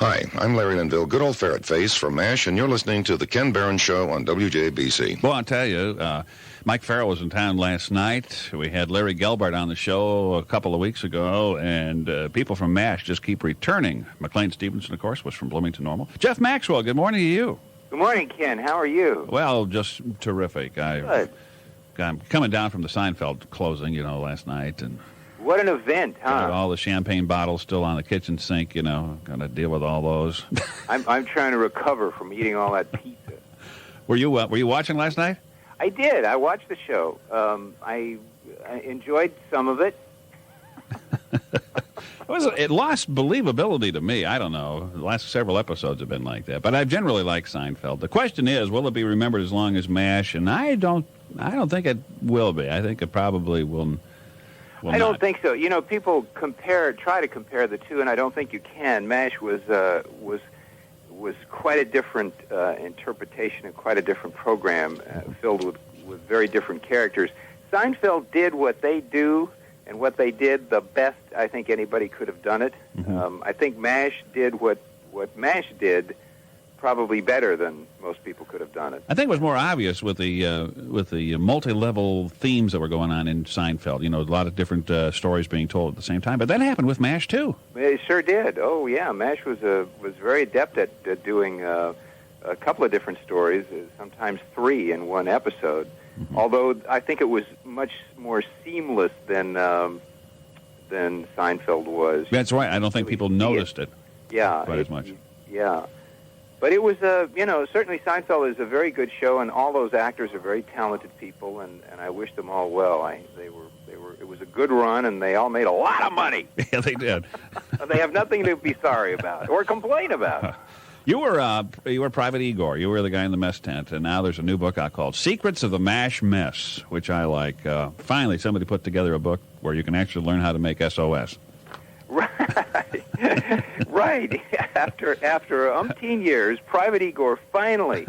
Hi, I'm Larry Linville, good old ferret face from MASH, and you're listening to The Ken Behrens Show on WJBC. Well, I'll tell you, Mike Farrell was in town last night. We had Larry Gelbart on the show a couple of weeks ago, and people from MASH just keep returning. McLean Stevenson, of course, was from Bloomington Normal. Jeff Maxwell, good morning to you. Good morning, Ken. How are you? Well, just terrific. Good. I'm coming down from the Seinfeld closing, last night, and what an event, huh? all the champagne bottles still on the kitchen sink, got to deal with all those. I'm trying to recover from eating all that pizza. Were you watching last night? I did. I watched the show. I enjoyed some of it. It lost believability to me. I don't know. The last several episodes have been like that. But I generally like Seinfeld. The question is, will it be remembered as long as MASH? And I don't think it will be. I think it probably will. I don't think so. People try to compare the two, and I don't think you can. MASH was quite a different interpretation and quite a different program, filled with very different characters. Seinfeld did what they do and what they did the best I think anybody could have done it. Mm-hmm. I think MASH did what MASH did probably better than most people could have done it. I think it was more obvious with the multi-level themes that were going on in Seinfeld. A lot of different stories being told at the same time. But that happened with MASH too. It sure did. Oh yeah, MASH was very adept at doing a couple of different stories, sometimes three in one episode. Mm-hmm. Although I think it was much more seamless than Seinfeld was. That's right. I don't think people noticed it. Yeah, quite as much. Yeah. But it was, certainly Seinfeld is a very good show, and all those actors are very talented people, and I wish them all well. It was a good run, and they all made a lot of money. Yeah, they did. They have nothing to be sorry about or complain about. You were Private Igor. You were the guy in the mess tent, and now there's a new book out called Secrets of the MASH Mess, which I like. Finally, somebody put together a book where you can actually learn how to make SOS. Right. After umpteen years, Private Igor finally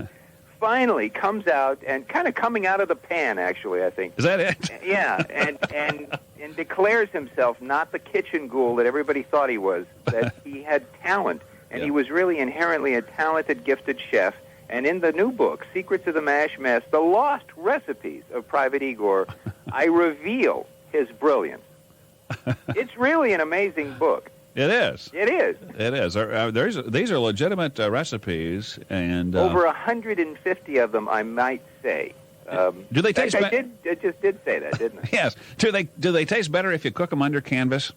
comes out, and kind of coming out of the pan, actually, I think. Is that it? Yeah, and declares himself not the kitchen ghoul that everybody thought he was, that he had talent, and he was really inherently a talented, gifted chef. And in the new book, Secrets of the MASH Mess, The Lost Recipes of Private Igor, I reveal his brilliance. It's really an amazing book. It is. It is. It is. These are legitimate recipes, and over 150 of them, I might say. Do they taste better? I just did say that, didn't I? Yes. Do they taste better if you cook them under canvas?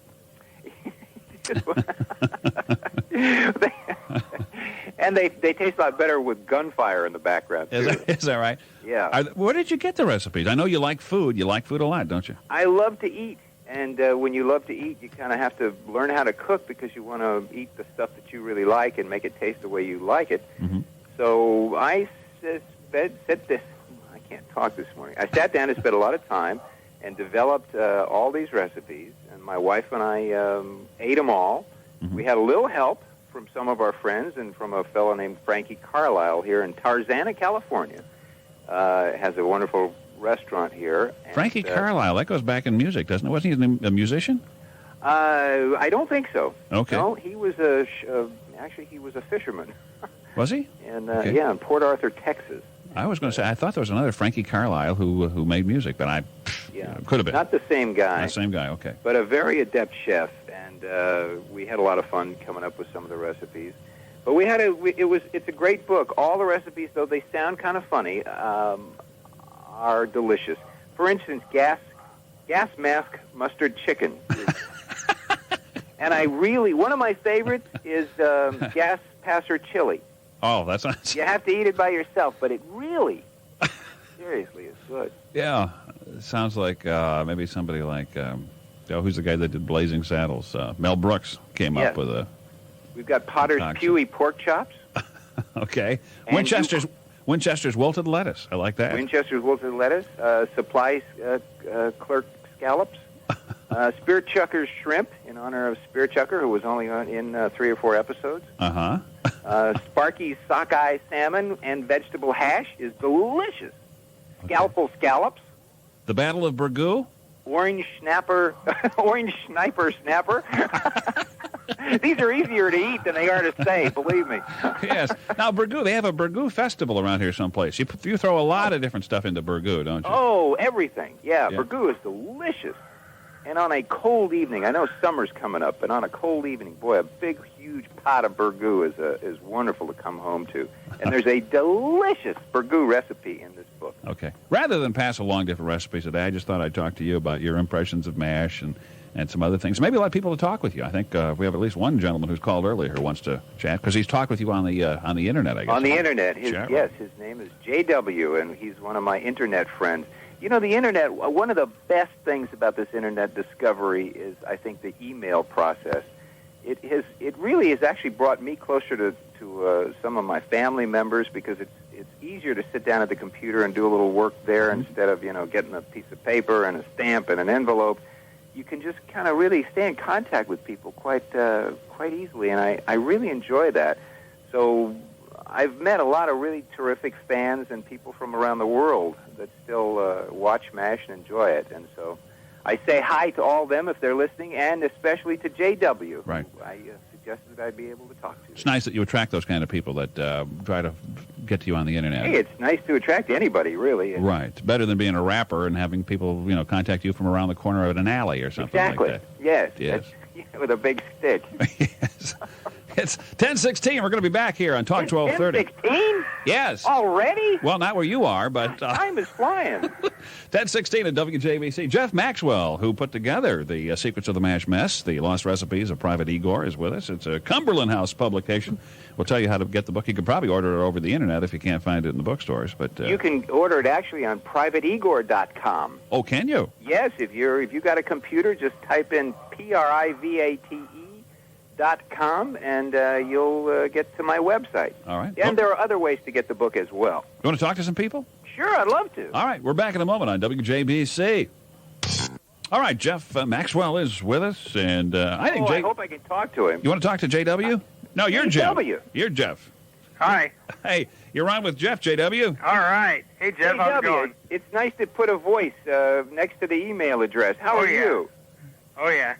And they taste a lot better with gunfire in the background, too. Is that right? Yeah. Where did you get the recipes? I know you like food. You like food a lot, don't you? I love to eat. And when you love to eat, you kind of have to learn how to cook because you want to eat the stuff that you really like and make it taste the way you like it. Mm-hmm. So I said this. I can't talk this morning. I sat down and spent a lot of time and developed all these recipes. And my wife and I ate them all. Mm-hmm. We had a little help from some of our friends and from a fellow named Frankie Carlisle here in Tarzana, California. Has a wonderful restaurant here. And, Frankie Carlisle, that goes back in music, doesn't it? Wasn't he a musician? I don't think so. Okay. No, he was actually he was a fisherman. Was he? And okay. Yeah, in Port Arthur, Texas. I was going to say, I thought there was another Frankie Carlisle who made music, but could have been. Not the same guy. Not the same guy, okay. But a very adept chef, and we had a lot of fun coming up with some of the recipes. But it's a great book. All the recipes, though they sound kind of funny, are delicious. For instance, gas mask mustard chicken. And one of my favorites is gas passer chili. Oh, that's not... You have to eat it by yourself, but it really, seriously, is good. Yeah, it sounds like maybe somebody like, who's the guy that did Blazing Saddles? Mel Brooks came up with a... We've got Potter's Pewee pork chops. Okay. Winchester's wilted lettuce. I like that. Winchester's wilted lettuce. Supply clerk scallops. Spear Chucker's shrimp, in honor of Spear Chucker, who was only in 3 or 4 episodes. Uh-huh. Sparky's sockeye salmon and vegetable hash is delicious. Okay. Scalpel scallops. The Battle of Burgoo. Orange Sniper Snapper. These are easier to eat than they are to say, believe me. Yes. Now, burgoo, they have a burgoo festival around here someplace. You throw a lot of different stuff into burgoo, don't you? Oh, everything. Yeah, burgoo is delicious. And on a cold evening, I know summer's coming up, but on a cold evening, boy, a big, huge pot of burgoo is wonderful to come home to. And there's a delicious burgoo recipe in this book. Okay. Rather than pass along different recipes today, I just thought I'd talk to you about your impressions of MASH and some other things. Maybe a lot of people to talk with you. I think we have at least one gentleman who's called earlier who wants to chat because he's talked with you on the internet, I guess. On the internet. His name is JW, and he's one of my internet friends. You know, the internet, one of the best things about this internet discovery is, I think, the email process. It really has actually brought me closer to some of my family members because it's easier to sit down at the computer and do a little work there instead of, getting a piece of paper and a stamp and an envelope. You can just kind of really stay in contact with people quite easily, and I really enjoy that. So I've met a lot of really terrific fans and people from around the world that still watch MASH and enjoy it. And so I say hi to all of them if they're listening, and especially to JW, right. who I suggested I'd be able to talk to. It's nice that you attract those kind of people that try to get to you on the internet. Hey, it's nice to attract anybody, really. Right. Better than being a rapper and having people, contact you from around the corner of an alley or something like that. Exactly. Yes. With a big stick. Yes. It's 10:16. We're going to be back here on Talk 1230. 10:16? Yes. Already? Well, not where you are, but... time is flying. 10:16 at WJBC. Jeff Maxwell, who put together the Secrets of the MASH Mess, the Lost Recipes of Private Igor, is with us. It's a Cumberland House publication. We'll tell you how to get the book. You could probably order it over the internet if you can't find it in the bookstores. But you can order it actually on privateigor.com. Oh, can you? Yes, if you got a computer, just type in private.com and you'll get to my website. All right. And there are other ways to get the book as well. You want to talk to some people? Sure, I'd love to. All right, we're back in a moment on WJBC. All right, Jeff Maxwell is with us, and I think I hope I can talk to him. You want to talk to JW? No, you're Jeff. JW. You're Jeff. Hi. Hey, you're on with Jeff, JW. All right. Hey, Jeff, how's it going? It's nice to put a voice next to the email address. How are you? Oh, yeah.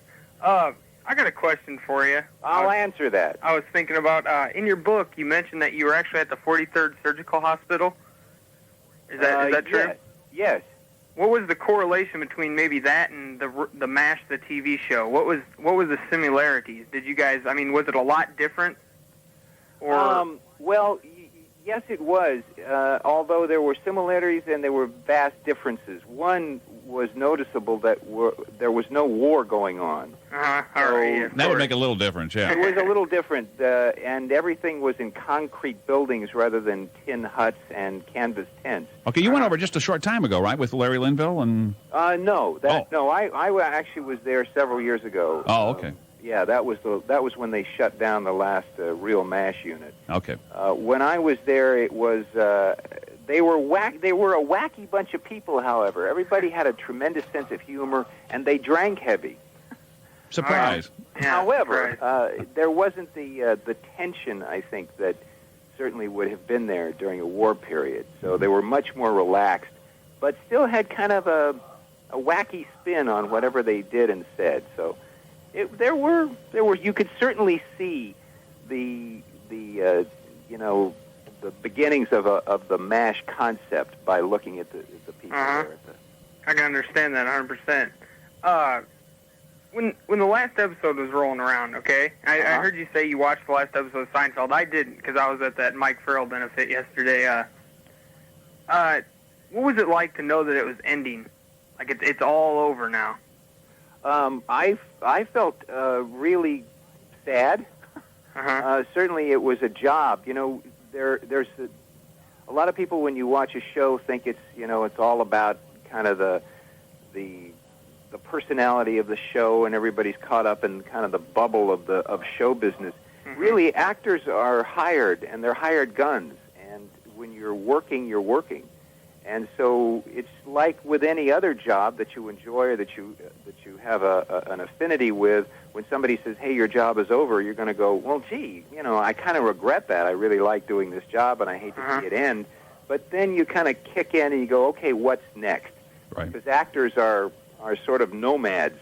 I got a question for you. I'll answer that. I was thinking about, in your book, you mentioned that you were actually at the 43rd Surgical Hospital. Is that true? Yes. What was the correlation between maybe that and the MASH, the TV show? What was the similarities? Did you guys? I mean, was it a lot different? Or well, yes, it was. Although there were similarities and there were vast differences. One was noticeable that there was no war going on. All right. Yeah, that would make a little difference. Yeah. It was a little different, and everything was in concrete buildings rather than tin huts and canvas tents. Okay, you went over just a short time ago, right, with Larry Linville and? No, I actually was there several years ago. Oh, okay. Yeah, that was when they shut down the last real MASH unit. Okay. When I was there, it was they were a wacky bunch of people. However, everybody had a tremendous sense of humor, and they drank heavy. Surprise. However, there wasn't the tension, I think, that certainly would have been there during a war period. So they were much more relaxed, but still had kind of a wacky spin on whatever they did and said. So there were you could certainly see the beginnings of the MASH concept by looking at the people there. I can understand that 100%. When the last episode was rolling around, okay, I heard you say you watched the last episode of Seinfeld. I didn't because I was at that Mike Farrell benefit yesterday. What was it like to know that it was ending? Like it's all over now. I felt really sad. Certainly, it was a job. There's a lot of people when you watch a show think it's all about kind of the personality of the show, and everybody's caught up in kind of the bubble of show business. Mm-hmm. Really, actors are hired, and they're hired guns. And when you're working, you're working. And so it's like with any other job that you enjoy or that you have an affinity with. When somebody says, "Hey, your job is over," you're going to go, "Well, gee, I kind of regret that. I really like doing this job, and I hate to see it end." But then you kind of kick in and you go, "Okay, what's next?" Right. Because actors are sort of nomads.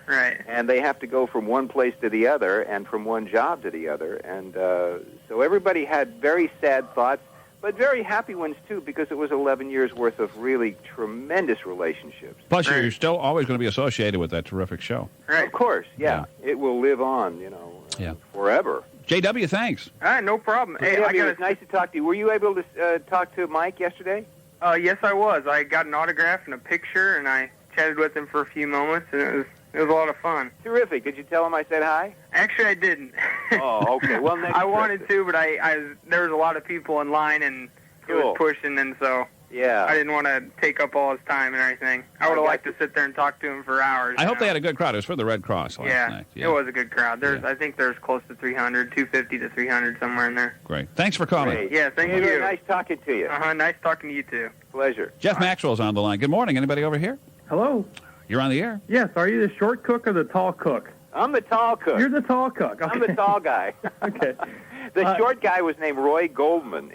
Right. And they have to go from one place to the other and from one job to the other. And so everybody had very sad thoughts, but very happy ones, too, because it was 11 years' worth of really tremendous relationships. Plus, you're still always going to be associated with that terrific show. Right. Of course, yeah. It will live on, forever. JW, thanks. All right, no problem. Hey, It was nice to talk to you. Were you able to talk to Mike yesterday? Yes, I was. I got an autograph and a picture, and I chatted with him for a few moments, and it was a lot of fun. Terrific. Did you tell him I said hi? Actually, I didn't. Oh, okay. Well, next I trip. wanted to, but there was a lot of people in line, and he was pushing, and so I didn't want to take up all his time and everything. I would have liked to sit there and talk to him for hours. I hope they had a good crowd. It was for the Red Cross last night. Yeah, it was a good crowd. I think there's close to 300, 250 to 300, somewhere in there. Great. Thanks for calling. Great. Yeah, thank you. Very nice talking to you. Nice talking to you, too. Pleasure. Jeff Maxwell's on the line. Good morning. Anybody over here? Hello. You're on the air. Yes. Are you the short cook or the tall cook? I'm the tall cook. You're the tall cook. Okay. I'm the tall guy. Okay. The short guy was named Roy Goldman.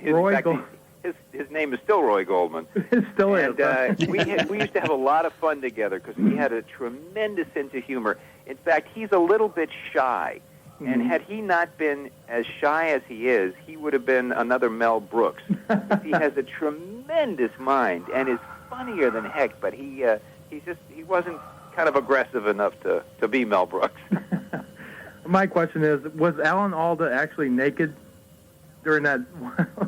His name is still Roy Goldman. It still is. And we used to have a lot of fun together because he had a tremendous sense of humor. In fact, he's a little bit shy. Mm-hmm. And had he not been as shy as he is, he would have been another Mel Brooks. He has a tremendous mind and is funnier than heck, but he wasn't kind of aggressive enough to be Mel Brooks. My question is, was Alan Alda actually naked during that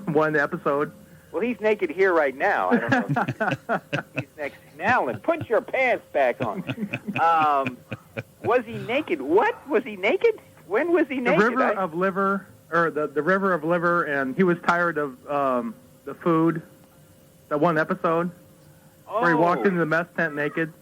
one episode? Well, he's naked here right now. I don't know. He's next. Alan, put your pants back on. Was he naked? What? Was he naked? When was he naked? The river of liver, and he was tired of the food. That one episode where he walked into the mess tent naked.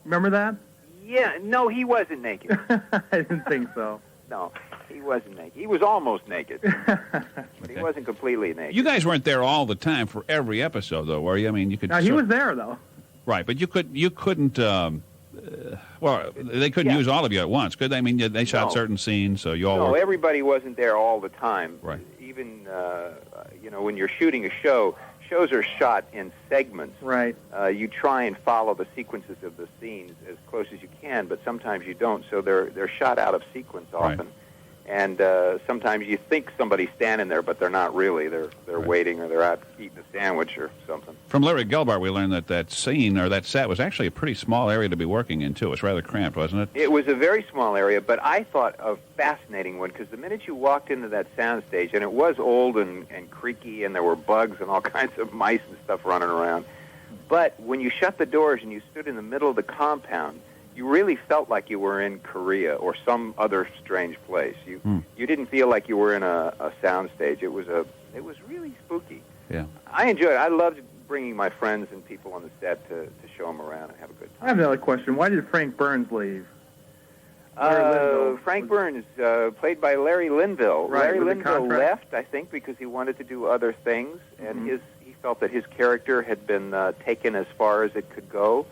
Remember that? Yeah. No, he wasn't naked. I didn't think so. No, he wasn't naked. He was almost naked, but he wasn't completely naked. You guys weren't there all the time for every episode, though, were you? I mean, you could. No, he was there though. Right, but you couldn't. Well, they couldn't use all of you at once, could they? I mean, they shot certain scenes, so you all. No, everybody wasn't there all the time. Right. Even when you're shooting a show, shows are shot in segments. Right. You try and follow the sequences of the scenes as close as you can, but sometimes you don't. So they're shot out of sequence often. Right. And sometimes you think somebody's standing there, but they're not really. They're waiting, or they're out eating a sandwich or something. From Larry Gelbart, we learned that scene, or that set, was actually a pretty small area to be working in, too. It was rather cramped, wasn't it? It was a very small area, but I thought a fascinating one, because the minute you walked into that soundstage, and it was old and creaky, and there were bugs and all kinds of mice and stuff running around, but when you shut the doors and you stood in the middle of the compound, you really felt like you were in Korea or some other strange place. You didn't feel like you were in a soundstage. It was really spooky. Yeah. I enjoyed it. I loved bringing my friends and people on the set to show them around and have a good time. I have another question. Why did Frank Behrens leave? Frank Behrens, played by Larry Linville. Right, Larry with the Linville contract? left, I think, because he wanted to do other things, and he felt that his character had been taken as far as it could go.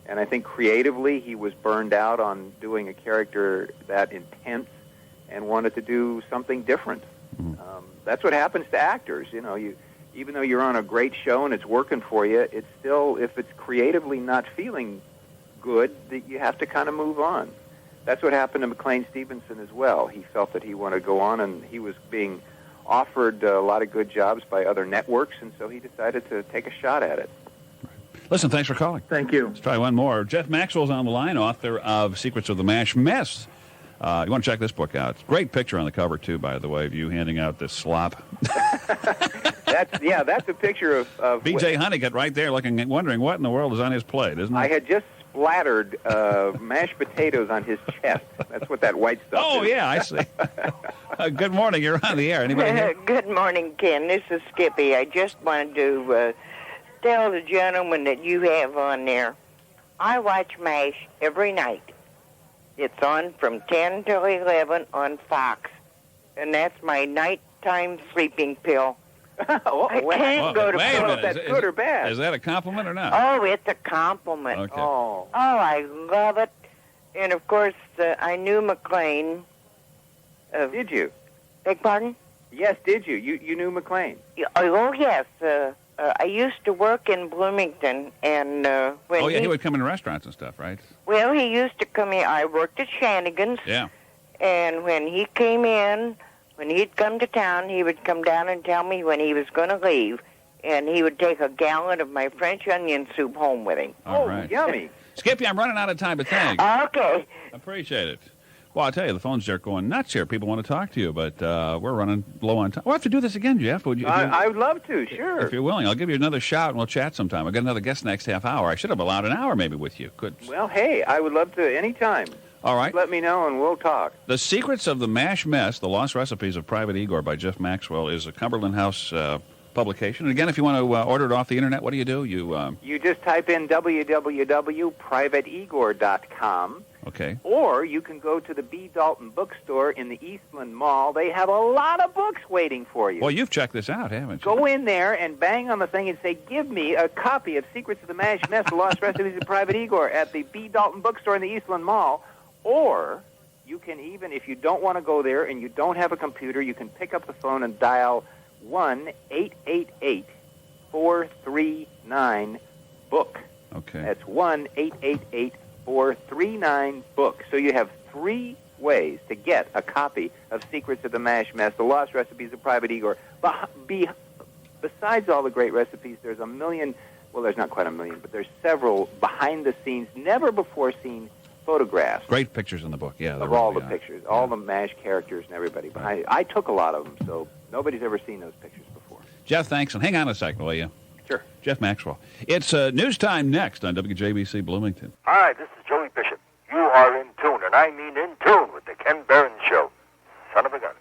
And I think creatively he was burned out on doing a character that intense and wanted to do something different. That's what happens to actors. You know, even though you're on a great show and it's working for you, it's still, if it's creatively not feeling good, that you have to kind of move on. That's what happened to McLean Stevenson as well. He felt that he wanted to go on, and he was being offered a lot of good jobs by other networks, and so he decided to take a shot at it. Listen, thanks for calling. Thank you. Let's try one more. Jeff Maxwell's on the line, author of Secrets of the MASH Mess. You want to check this book out. Great picture on the cover, too, by the way, of you handing out this slop. That's a picture of B.J. Honeycutt right there wondering what in the world is on his plate, isn't it? I had just splattered mashed potatoes on his chest. That's what that white stuff is. Oh, yeah, I see. Good morning. You're on the air. Anybody here? Good morning, Ken. This is Skippy. I just wanted to tell the gentleman that you have on there, I watch MASH every night. It's on from 10 till 11 on Fox, and that's my nighttime sleeping pill. I can't go to bed. Is that good or bad? Is that a compliment or not? Oh, it's a compliment. Okay. Oh, I love it. And, of course, I knew McLean. Did you? Beg pardon? Yes, did you? You knew McLean? Oh, yes. I used to work in Bloomington, and when Oh, yeah, he would come in restaurants and stuff, right? well, he used to come in. I worked at Shanigan's, Yeah. and when he came in, when he'd come to town, he would come down and tell me when he was going to leave, and he would take a gallon of my French onion soup home with him. All right. Yummy. Skippy, I'm running out of time, but thanks. Okay. Appreciate it. Well, I'll tell you, the phones are going nuts here. People want to talk to you, but we're running low on time. We'll have to do this again, Jeff. Would you? I would love to, sure. If you're willing, I'll give you another shout and we'll chat sometime. I've got another guest next half hour. I should have allowed an hour maybe with you. Good. Well, hey, I would love to anytime. All right. Let me know and we'll talk. The Secrets of the Mash Mess, The Lost Recipes of Private Igor by Jeff Maxwell is a Cumberland House publication. And again, if you want to order it off the internet, what do? You just type in www.privateigor.com. Okay. Or you can go to the B. Dalton bookstore in the Eastland Mall. They have a lot of books waiting for you. Well, you've checked this out, haven't you? Go in there and bang on the thing and say, give me a copy of Secrets of the Mash Mess, The Lost Recipes of Private Igor at the B. Dalton bookstore in the Eastland Mall. Or you can even, if you don't want to go there and you don't have a computer, you can pick up the phone and dial 1-888-439-BOOK. Okay. That's 1-888-439-BOOK. So you have 3 ways to get a copy of Secrets of the Mash Mess, The Lost Recipes of Private Igor. Besides all the great recipes, there's a million, well, there's not quite a million, but there's several behind-the-scenes, never-before-seen photographs. Great pictures in the book, yeah. Of all the pictures, all the MASH characters and everybody. Right. I took a lot of them, so nobody's ever seen those pictures before. Jeff, thanks, and hang on a second, will you? Sure. Jeff Maxwell. It's news time next on WJBC Bloomington. Hi, this is Joey Bishop. You are in tune, and I mean in tune, with the Ken Behrens Show. Son of a gun.